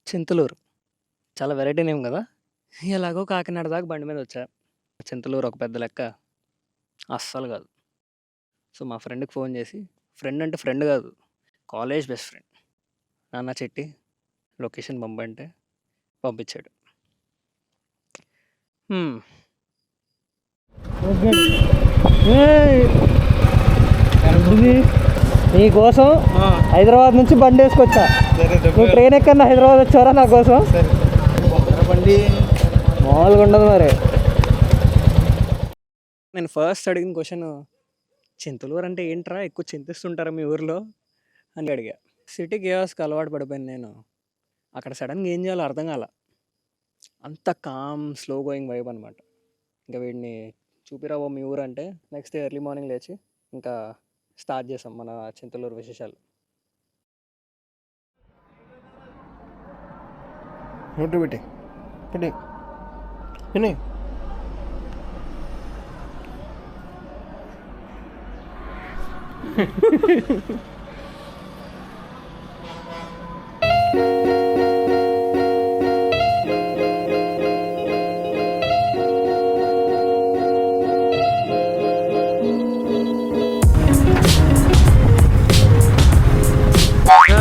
చింతలూరు. చాలా variety name గదా! ఎలాగో కాకినాడ దాకా బండి మీదొచ్చా. చింతలూరు ఒక పెద్ద లెక్క. అస్సలు గాదు. సో, మా ఫ్రెండ్‌కి ఫోన్ జేసి ఫ్రెండ్ అంటే ఫ్రెండ్ గాదు. College best friend. నాన్న చిట్టి లొకేషన్ పంపంటే పంపించాడు. హ్మ్. ఏయ్! ఇది నీకోసం ఆ, హైదరాబాద్ నుంచి బండేసుకొచ్చా. సరే నువ్వు ట్రైన్ ఎక్కన్నా హైదరాబాద్ వచ్చావరా నా కోసం? సరే బొక్కర బండి మామూలుగా ఉండదు మరి. నేను ఫస్ట్ అడిగిన క్వశ్చన్ చింతలూరు అంటే ఏంట్రా ఎక్కువ చింతిస్తుంటారా మీ ఊర్లో అని అడిగా. సిటీ కేయాస్కి అలవాటు పడిపోయాను నేను. అక్కడ సడన్గా ఏం చేయాలో అర్థం కాల. అంత కామ్ స్లో గోయింగ్ వైబ్ అనమాట. ఇంకా వీడిని చూపిరావో మీ ఊరు అంటే నెక్స్ట్ డే ఎర్లీ మార్నింగ్ లేచి ఇంకా స్టార్ట్ చేసాం మన చింతలూరు విశేషాలు. నోటు పెట్టి పెట్టి విని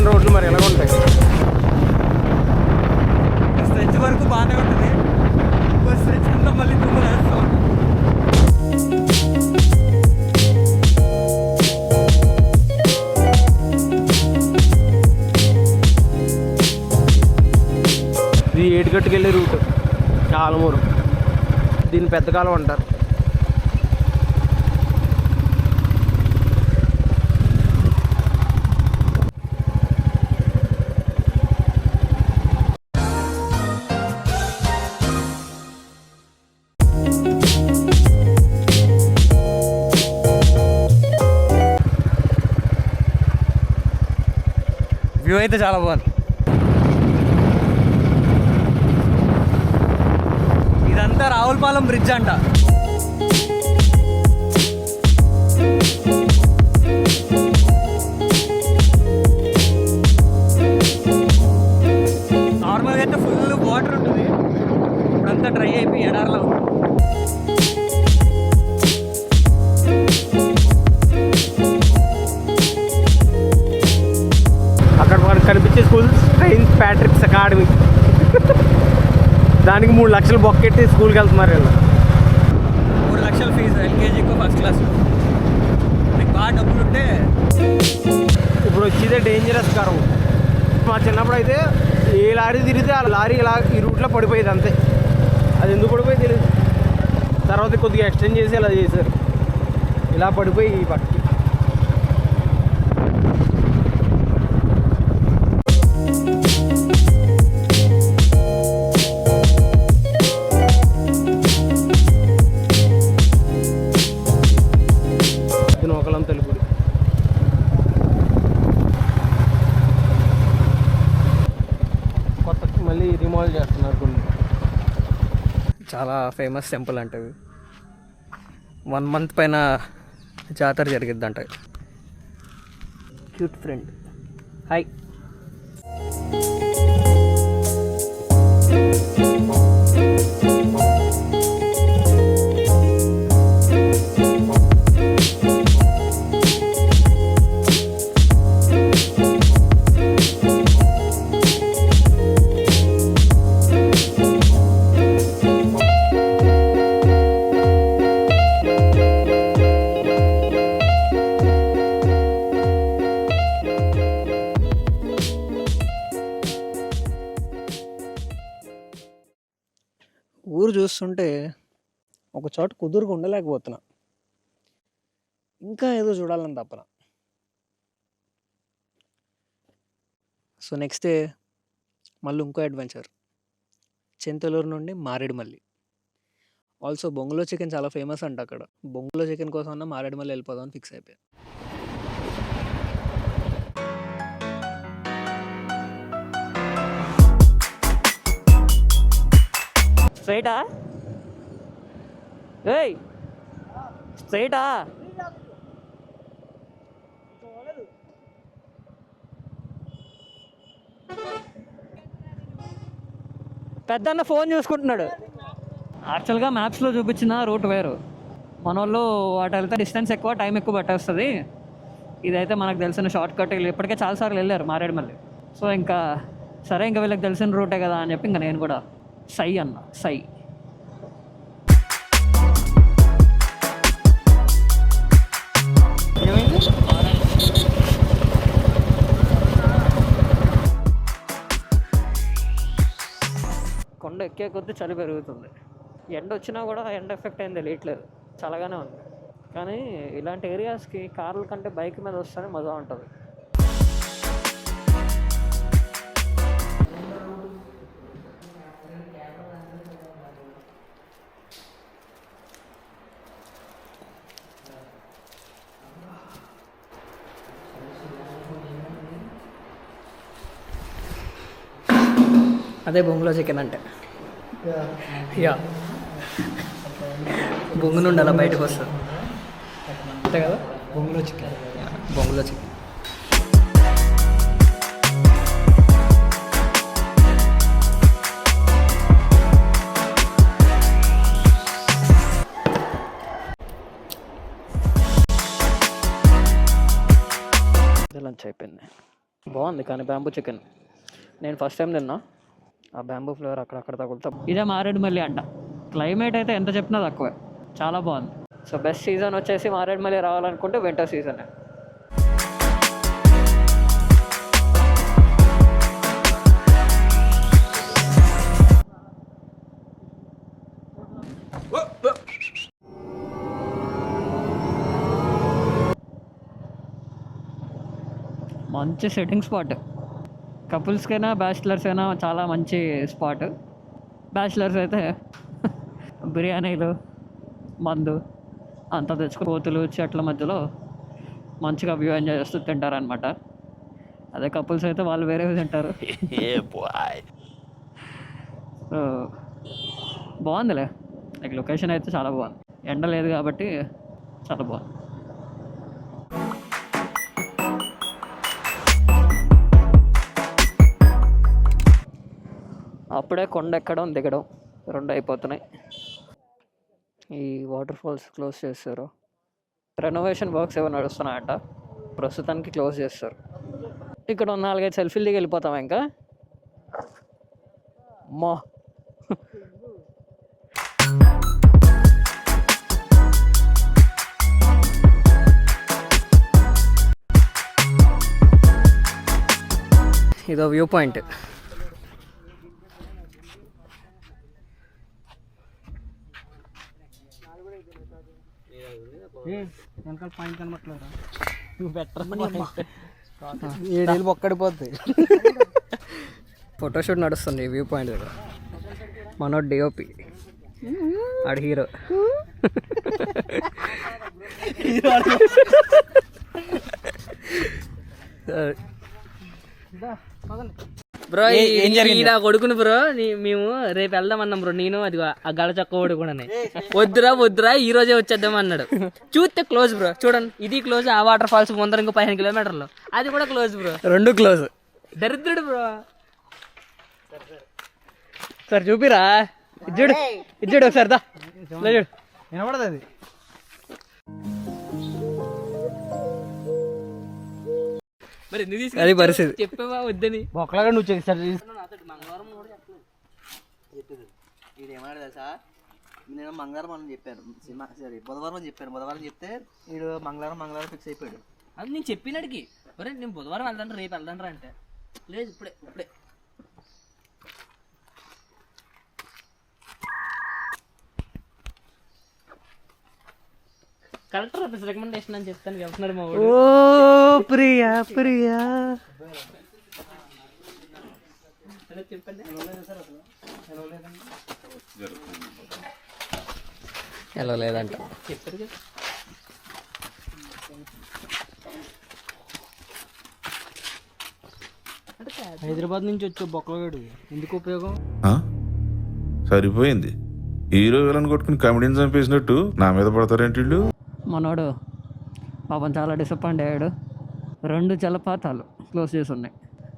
రోడ్లు మరి ఎలా ఉంటాయి? స్ట్రెచ్ వరకు బాగానే ఉంటుంది. స్ట్రెచ్ అంతా మళ్ళీ దుమ్ములేస్తాం. ఇది ఏటుగట్టుకు వెళ్ళే రూట్ ఆలమూరు. దీన్ని పెద్ద కాలం అంటారు. వ్యూ అయితే చాలా బాగుంది. ఇదంతా రావులపాలెం బ్రిడ్జ్ అంట. నార్మల్గా అయితే ఫుల్ వాటర్ ఉంటుంది. ఇప్పుడంతా డ్రై అయిపోయి ఎడారిలో ఉంది. అక్కడ మనకు కనిపించే స్కూల్ సెయింట్ ప్యాట్రిక్స్ అకాడమీ. దానికి 3 లక్షలు బొక్కెట్టి స్కూల్కి వెళ్తున్నారు వీళ్ళు. 3 లక్షల ఫీజు ఎల్కేజీకి ఫస్ట్ క్లాస్. మీకు బాగా డబ్బులు ఉంటే ఇప్పుడు వచ్చేదే డేంజరస్ కారం. మా చిన్నప్పుడు అయితే ఏ లారీ తిరిగితే ఆ లారీ ఇలా ఈ రూట్లో పడిపోయేది అంతే. అది ఎందుకు పడిపోయి తెలియదు. తర్వాత కొద్దిగా ఎక్స్టెండ్ చేసి ఇలా చేశారు. ఇలా పడిపోయి ఈ పక్కకి. ఇది నూకలం తెలుగుడి. కొత్త మళ్ళీ రిమాల్ చేస్తున్నారు కొన్ని. చాలా ఫేమస్ టెంపుల్ అంటే 1 మంత్ పైన జాతర జరిగిద్దంట. Cute friend hi. ఊరు చూస్తుంటే ఒక చోట కుదురుగా ఉండలేకపోతున్నా. ఇంకా ఏదో చూడాలని తప్పన. సో నెక్స్ట్ డే మళ్ళీ ఇంకో అడ్వెంచర్. చింతలూరు నుండి మారేడుమల్లి. ఆల్సో బొంగులో చికెన్ చాలా ఫేమస్ అంట అక్కడ. బొంగులో చికెన్ కోసం అన్న మారేడుమల్లి వెళ్ళిపోదామని ఫిక్స్ అయిపోయాను. స్ట్రైటా? ఏయ్ స్ట్రైటా? పెద్దన్న ఫోన్ చూసుకుంటున్నాడు. యాక్చువల్గా మ్యాప్స్లో చూపించిన రూట్ వేరు, మన వాళ్ళు అటు వెళ్తే డిస్టెన్స్ ఎక్కువ, టైం ఎక్కువ పట్టేస్తుంది. ఇదైతే మనకు తెలిసిన షార్ట్ కట్, వీళ్ళు ఇప్పటికే చాలాసార్లు వెళ్ళారు మారేడుమల్లి. సో ఇంకా సరే, ఇంకా వీళ్ళకి తెలిసిన రూటే కదా అని చెప్పి ఇంకా నేను కూడా సై అన్న సై. కొండ ఎక్కే కొద్దీ చలి పెరుగుతుంది. ఎండ వచ్చినా కూడా ఎండ ఎఫెక్ట్ ఏం తెలియట్లేదు, చల్లగానే ఉంది. కానీ ఇలాంటి ఏరియాస్కి కార్ల కంటే బైక్ మీద వస్తేనే మజా ఉంటుంది. అదే బొంగులో చికెన్ అంటే. యా, బొంగు నుండి అలా బయటకు వస్తుంది అంతే కదా, బొంగులో చికెన్. బొంగులో చికెన్. లంచ్ అయిపోయింది, బాగుంది. కానీ బ్యాంబూ చికెన్ నేను ఫస్ట్ టైం తిన్నా. ఆ బ్యాంబూ ఫ్లేవర్ అక్కడక్కడ తగులుతా. ఇదే మారేడుమల్లి అంట. క్లైమేట్ అయితే ఎంత చెప్పినా తక్కువే, చాలా బాగుంది. సో బెస్ట్ సీజన్ వచ్చేసి మారేడుమల్లి రావాలనుకుంటే వింటర్ సీజనే. మంచి సెట్టింగ్ స్పాట్, కపుల్స్కైనా బ్యాచిలర్స్ అయినా చాలా మంచి స్పాట్. బ్యాచిలర్స్ అయితే బిర్యానీలు, మందు అంతా తెచ్చుకుని కోతులు చెట్ల మధ్యలో మంచిగా వ్యూ ఎంజాయ్ చేస్తూ తింటారనమాట. అదే కపుల్స్ అయితే వాళ్ళు వేరే తింటారు. సో బాగుందిలే, లైక్ లొకేషన్ అయితే చాలా బాగుంది. ఎండ లేదు కాబట్టి చాలా బాగుంది. అప్పుడే కొండ ఎక్కడం దిగడం రెండు అయిపోతున్నాయి. ఈ వాటర్ ఫాల్స్ క్లోజ్ చేస్తారు, రెనోవేషన్ వర్క్స్ ఏవో నడుస్తున్నాయంట. ప్రస్తుతానికి క్లోజ్ చేస్తారు. ఇక్కడ 4-5 సెల్ఫీలు దిగి వెళ్ళిపోతాం ఇంకా. మా ఇదో వ్యూ పాయింట్. వెనకాల పాయింట్ కనబట్టలేదా? ఏడేళ్ళు ఒక్కడిపోద్ది. ఫోటోషూట్ నడుస్తుంది వ్యూ పాయింట్ దగ్గర. మనోడు డిఓపి, ఆడు హీరో. బ్రో ఏం జరిగింది కొడుకుని బ్రో, మేము రేపు వెళ్దాం అన్నాం బ్రో. నేను అది ఆ గల చక్క కూడా వద్దురా ఈ రోజే వచ్చేద్దాం అన్నాడు. చూస్తే క్లోజ్ బ్రో, చూడండి ఇది క్లోజ్. ఆ వాటర్ ఫాల్స్ ముందర ఇంకో 15 కిలోమీటర్లు, అది కూడా క్లోజ్ బ్రో. రెండు క్లోజ్. దరిద్రుడు బ్రో. సార్ చూపిరా, ఇచ్చాడు ఒకసారి దా చూడు, వినపడదు అది. మరి అది పరిస్థితి. చెప్పావా వద్దని బొక్కలాగా నువ్వు మంగళవారం ఇది ఏమన్నా తెలుసా, నేను మంగళవారం అని చెప్పాను సినిమా, సరే బుధవారం అని చెప్పాను. బుధవారం చెప్తే వీడు మంగళవారం ఫిక్స్ అయిపోయాడు. అది నేను చెప్పినడికి, ఒరే నేను బుధవారం వెళ్తాను రేపు వెళ్తాను అంటే, లేదు ఇప్పుడే కలెక్టర్ ఆఫీస్ రికమెండేషన్ అని చెప్తాను వెళ్తున్నాడు మా వాడు. ఓ ప్రియా ప్రియా చెప్పండి. ఎలా లేదంట చెప్పారు కదా. హైదరాబాద్ నుంచి వచ్చే బొక్కలగాడు ఎందుకు ఉపయోగం? సరిపోయింది, హీరో విలన్ కొట్టుకుని కమెడీని చంపేసినట్టు నా మీద పడతారేంటి వీళ్ళు. మనోడు పాపం చాలా డిసప్పాయింట్ అయ్యాడు. 2 జలపాతాలు క్లోజ్ చేసి ఉన్నాయి.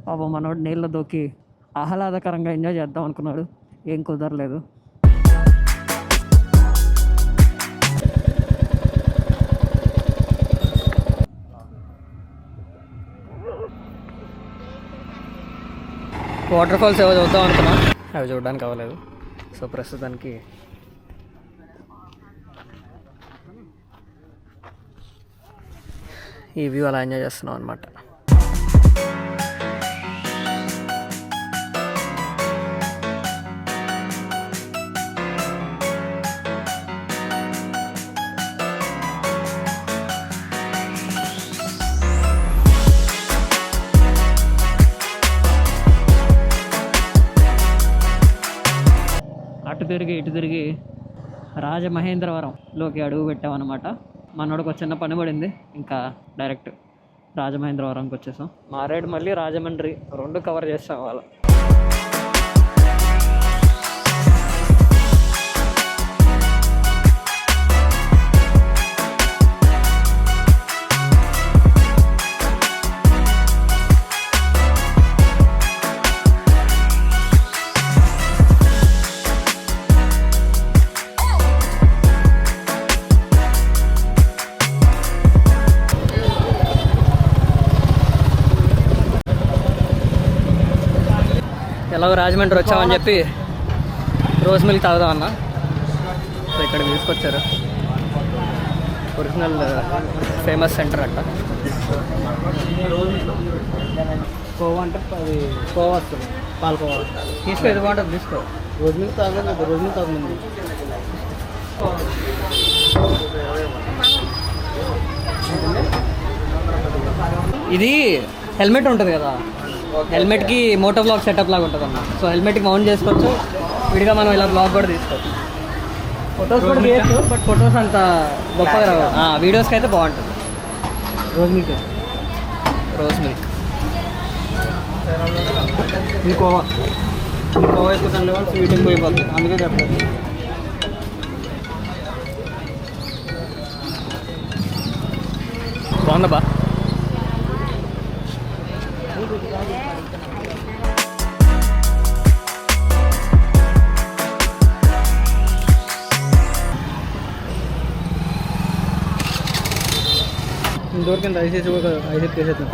పాపం మనోడు నీళ్ళ దూకి ఆహ్లాదకరంగా ఎంజాయ్ చేద్దాం అనుకున్నాడు. ఏం కుదరలేదు. వాటర్ ఫాల్స్ ఏవో చూద్దాం అనుకున్నా, అవి చూడడానికి అవ్వలేదు. సో ప్రస్తుతానికి ఈ వ్యూ అలా ఎంజాయ్ చేస్తున్నాం అనమాట. అటు తిరిగి ఇటు తిరిగి రాజమహేంద్రవరంలోకి అడుగు పెట్టామన్నమాట. మనోడికి ఒక చిన్న పని పడింది, ఇంకా డైరెక్ట్ రాజమహేంద్రవరంకి వచ్చేసాం. మారేడు మళ్ళీ రాజమండ్రి రెండు కవర్ చేస్తాం వాళ్ళ. ఎలాగో రాజమండ్రి వచ్చామని చెప్పి రోజ్ మిల్క్ తాగుదామన్నా. సో ఇక్కడ తీసుకొచ్చారు, ఒరిజినల్ ఫేమస్ సెంటర్ అంట. కోవా అంటే అది కోవా వస్తుంది, పాలకోవా. తీసుకో, ఇది బాగుంటుంది, తీసుకో. రోజ్ మిల్క్ తాగలేదు, రోజ్ మిల్క్ తాగుతుంది. ఇది హెల్మెట్ ఉంటుంది కదా, హెల్మెట్కి మోటో బ్లాగ్ సెటప్ లాగా ఉంటుంది అన్న. సో హెల్మెట్కి మౌంట్ చేసుకోవచ్చు, విడిగా మనం ఇలా బ్లాగ్ కూడా తీసుకోవచ్చు. ఫొటోస్ కూడా తీయచ్చు, బట్ ఫొటోస్ అంత గొప్పగా రావు. వీడియోస్కి అయితే బాగుంటుంది. రోజ్ మిల్క్, రోజ్ మిల్క్ ఇది కోవా. ఇది కోవా వేసుకుంటాను లేవా, స్వీటింగ్ పోయిపోతుంది, అందుకే చెప్పలేదు. బాగుందా బా? దొరికింది ఐసీసీ కూడా, ఐసీసీ చేసేద్దాం.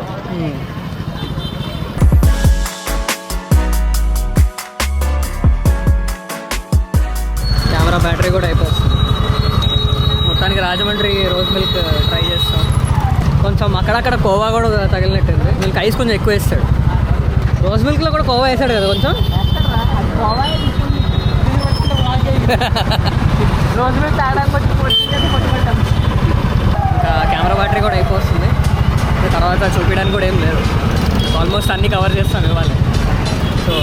కెమెరా బ్యాటరీ కూడా అయిపోతుంది. మొత్తానికి రాజమండ్రి రోజ్ మిల్క్ ట్రై చేస్తాం. కొంచెం అక్కడక్కడ కోవా కూడా తగిలినట్టుంది. మిల్క్ ఐస్ కొంచెం ఎక్కువ వేస్తాడు. రోజ్ మిల్క్లో కూడా కోవా వేసాడు కదా కొంచెం. రోజ్ మిల్క్ ఇంకా కెమెరా బ్యాటరీ కూడా అయిపోతుంది. తర్వాత చూపించడానికి కూడా ఏం లేదు, ఆల్మోస్ట్ అన్నీ కవర్ చేస్తాను ఇవాళ. సో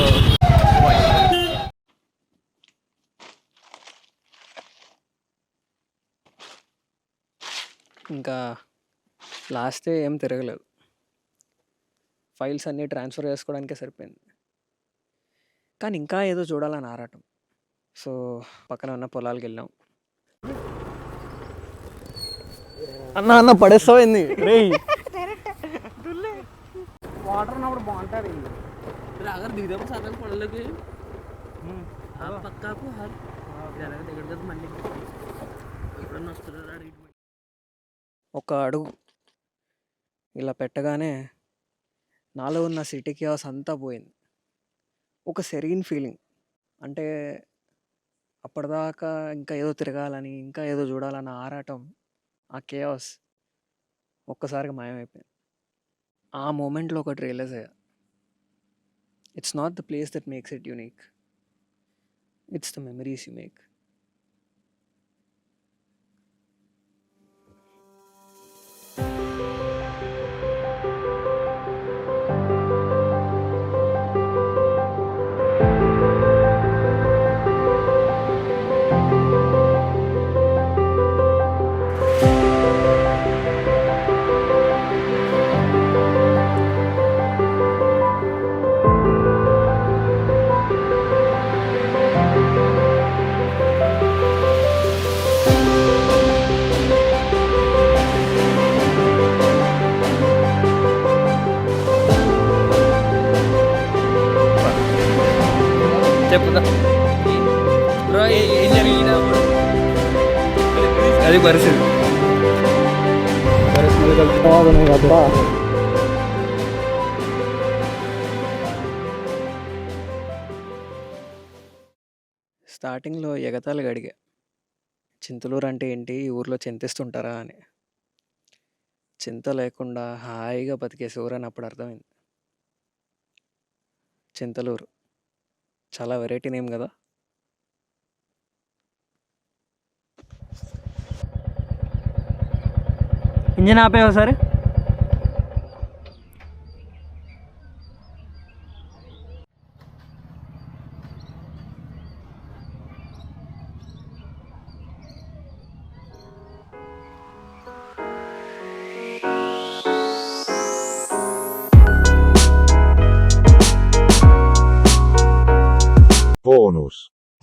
ఇంకా లాస్ట్ డే ఏం తిరగలేదు, ఫైల్స్ అన్నీ ట్రాన్స్ఫర్ చేసుకోవడానికే సరిపోయింది. కానీ ఇంకా ఏదో చూడాలని ఆరాటం. సో పక్కన ఉన్న పొలాలకు వెళ్ళాం. అన్న అన్న పడేస్తాయింది రే. వాటర్ ఉన్నప్పుడు బాగుంటుంది. अगर दिखते हो साथ पढ़ लगे आप पक्का को हर దగ్గర మళ్ళీ ఎప్పుడన్నా వస్తారు. ఒక అడుగు ఇలా పెట్టగానే నాలో ఉన్న సిటీ కియాస్ అంతా పోయింది. ఒక సెరీన్ ఫీలింగ్. అంటే అప్పటిదాకా ఇంకా ఏదో తిరగాలని, ఇంకా ఏదో చూడాలన్న ఆరాటం, ఆ కేయాస్ ఒక్కసారిగా మాయమైపోయింది. ఆ మూమెంట్లో ఒకటి రియలైజ్ అయ్యా, it's not the place that makes it unique, it's the memories you make. చెప్పుదా బ్రో ఈడ అది పరిస్థితి. స్టార్టింగ్లో ఎగతాళిగా అడిగా, చింతలూరు అంటే ఏంటి, ఈ ఊర్లో చింతిస్తుంటారా అని. చింత లేకుండా హాయిగా బతికేసే ఊరని అప్పుడు అర్థమైంది. చింతలూరు చాలా వెరైటీ నేమ్ కదా. ఇంజిన్ ఆపే ఒకసారి.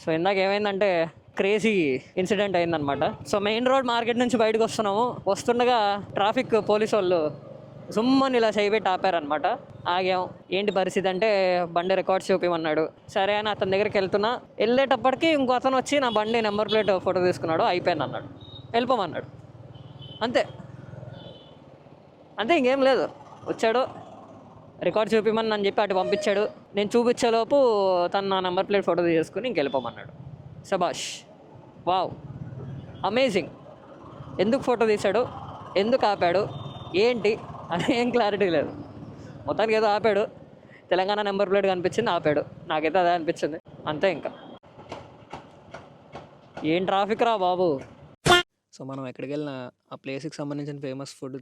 సో ఇందాక ఏమైందంటే క్రేజీ ఇన్సిడెంట్ అయిందనమాట. సో మెయిన్ రోడ్ మార్కెట్ నుంచి బయటకు వస్తున్నాము. వస్తుండగా ట్రాఫిక్ పోలీసు వాళ్ళు సుమ్మని ఇలా చేయబెట్టి ఆపారనమాట. ఆగాం. ఏంటి పరిస్థితి అంటే బండి రికార్డ్స్ చూపిమన్నాడు. సరే అని అతని దగ్గరికి వెళ్తున్నా. వెళ్ళేటప్పటికి ఇంకో అతను వచ్చి నా బండి నెంబర్ ప్లేట్ ఫోటో తీసుకున్నాడు. అయిపోయింది అన్నాడు. వెళ్ళిపోమన్నాడు. అంతే అంతే, ఇంకేం లేదు. వచ్చాడు, రికార్డ్ చూపిమని నన్ను చెప్పి అటు పంపించాడు. నేను చూపించేలోపు తను నా నెంబర్ ప్లేట్ ఫోటో తీసుకుని ఇంకెళ్ళిపోమన్నాడు. శబాష్, వావ్, అమేజింగ్. ఎందుకు ఫోటో తీశాడు, ఎందుకు ఆపాడు, ఏంటి అని ఏం క్లారిటీ లేదు. మొత్తానికి ఏదో ఆపాడు. తెలంగాణ నెంబర్ ప్లేట్ కనిపించింది, ఆపాడు. నాకైతే అదే అనిపించింది. అంతే. ఇంకా ఏం ట్రాఫిక్ రా బాబు. సో మనం ఎక్కడికి వెళ్ళినా ఆ ప్లేస్కి సంబంధించిన ఫేమస్ ఫుడ్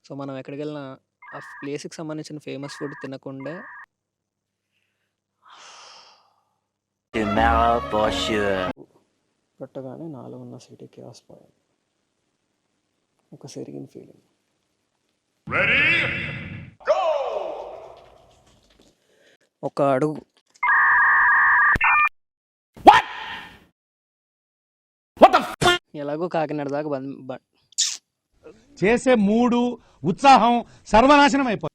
సో మనం ఎక్కడికి వెళ్ళినా ఆ ప్లేస్కి సంబంధించిన ఫేమస్ ఫుడ్ తినకుండా పెట్టగానే నాలో ఉన్న సిటీకి ఆసిపోయాను. ఒక సెరిగిన ఫీలింగ్. ఒక అడుగు ఎలాగో కాకినాడ దాకా చేసే మూడు ఉత్సాహం సర్వనాశనం అయిపోతుంది.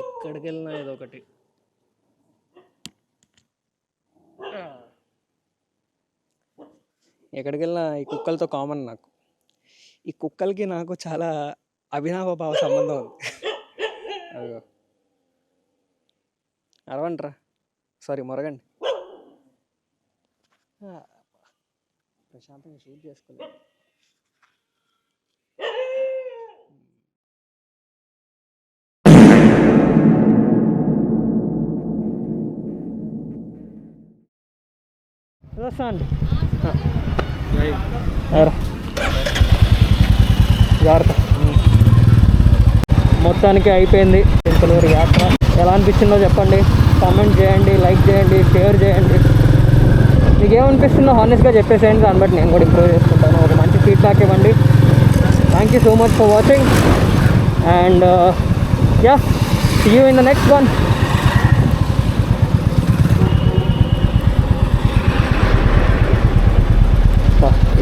ఎక్కడికి వెళ్ళినా ఏదో ఒకటి. ఎక్కడికి వెళ్ళినా ఈ కుక్కలతో కామన్. నాకు ఈ కుక్కలకి నాకు చాలా అవినాభావ సంబంధం ఉంది. అదిగో అరవంట్రా, సారీ మొరగండి. ప్రశాంతంగా షూట్ చేసుకోలేదు. అండి జాగ్రత్త. మొత్తానికి అయిపోయింది చింతలూరు యాత్ర. ఎలా అనిపించిందో చెప్పండి, కామెంట్ చేయండి, లైక్ చేయండి, షేర్ చేయండి. మీకు ఏమనిపిస్తుందో హానెస్ట్గా చెప్పేసేయండి. దాన్ని బట్టి నేను కూడా ఇంప్రూవ్ చేసుకుంటాను. ఒక మంచి ఫీడ్బ్యాక్ ఇవ్వండి. Thank you so much for watching and yeah, see you in the next one.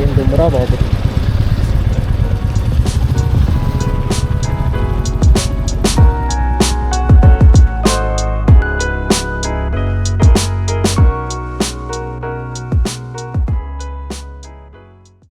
ఏం దుమ్మరా బాబు.